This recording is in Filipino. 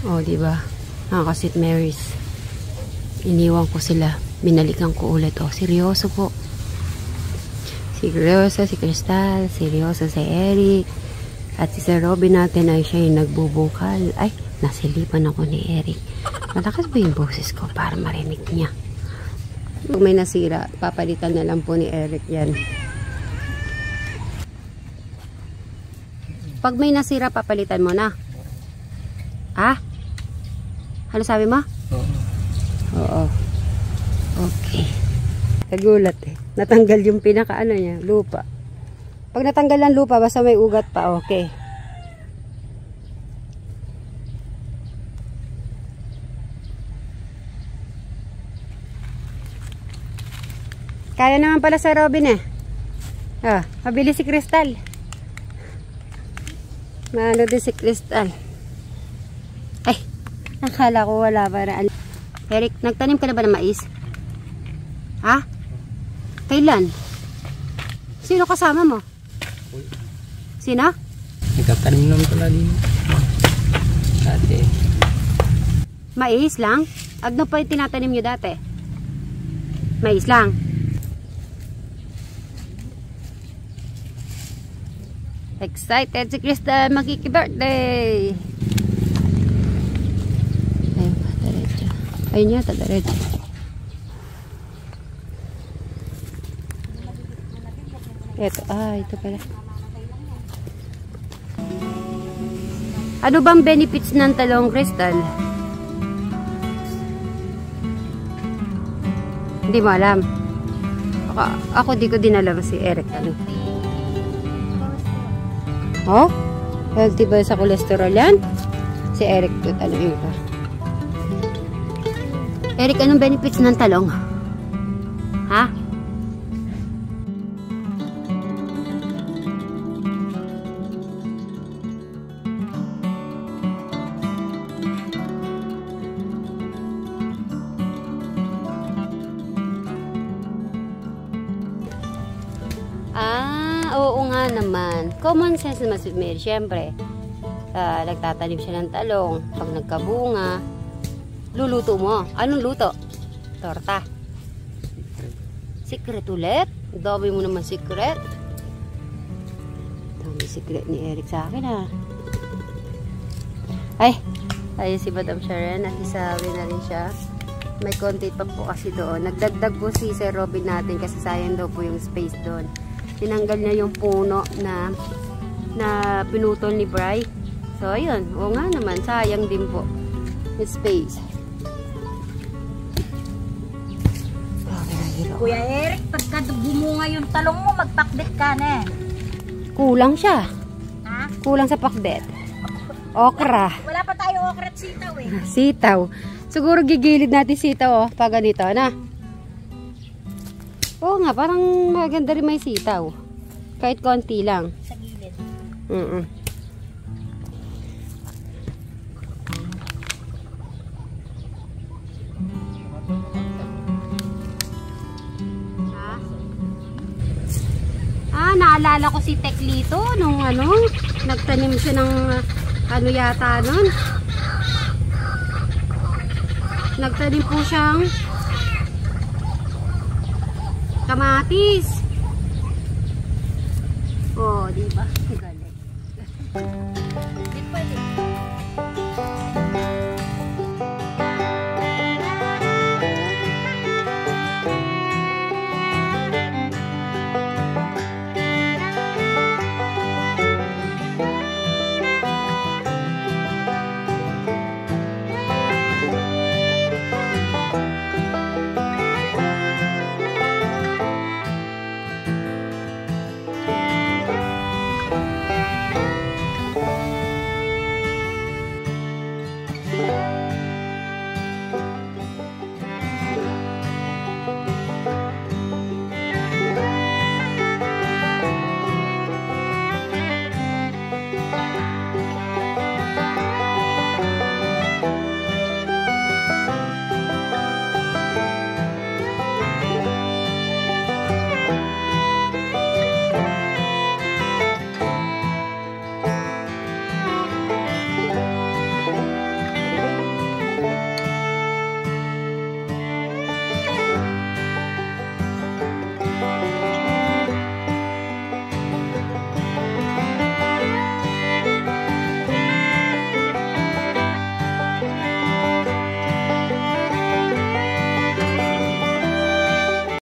Oh, di ba? Mga St. Mary's. Iniwan ko sila. Binalikan ko ulit. Oh, seryoso po. Seryoso si Crystal. Seryoso si Eric. At si Sir Robin natin ay siya yung nagbubungkal. Ay, nasilipan ako ni Eric. Malakas ba yung boses ko para marinig niya? Kung may nasira, papalitan na lang po ni Eric yan. Pag may nasira, papalitan mo na. Ah? Ano sabi mo? Oo. Okay. Nagulat eh. Natanggal yung pinaka-ano niya, lupa. Pag natanggal ang lupa, basta may ugat pa, okay. Kaya naman pala sa Robin eh. Ah, mabilis si Crystal. Maano din si Crystal. Ay, nakala ko wala para. Eric, nagtanim ka na ba ng mais? Ha? Kailan? Sino kasama mo? Sino? Nagtatanim naman pala din. Dati. Mais lang? Ano pa yung tinatanim nyo dati? Mais lang? Excited si Crystal makiki-birthday. Ayun pa, diretso. Ayun yata, diretso. Ito, ito pala. Ano bang benefits ng talong, Crystal? Hindi mo alam. Ako di ko din alam si Eric. Ano? Oh? Healthy ba sa cholesterol yan? Si Eric to tanongin ko. Eric, anong benefits ng talong? Ha? Oo nga naman. Common sense naman si Mary. Siyempre, nagtatanim siya ng talong. Pag nagkabunga, luluto mo. Anong luto? Torta. Secret ulit? Dami mo naman secret. Dami secret ni Eric sa akin ha. Ay, ayun si Madam Sharon. Nakisabi na rin siya. May konti pa po kasi doon. Nagdagdag po si Sir Robin natin kasi sayang daw po yung space doon. Tinanggal niya yung puno na pinutol ni Bri. So, ayun. Oo nga naman. Sayang din po. Yung space. Kuya Eric, pagka bumunga yung talong mo, magpakdet ka na eh. Kulang siya. Ha? Kulang sa pakdet. Okra. Wala pa tayo okra at sitaw eh. Sitaw. Siguro gigilid natin sitaw pag ganito na. Oo nga, parang maganda rin may sitaw. Kahit konti lang. Sa gilid. Naalala ko si Teklito nung nagtanim siya ng yata nun. Nagtanim po siyang kamatis. Oh, di ba? Galing. Di pwede.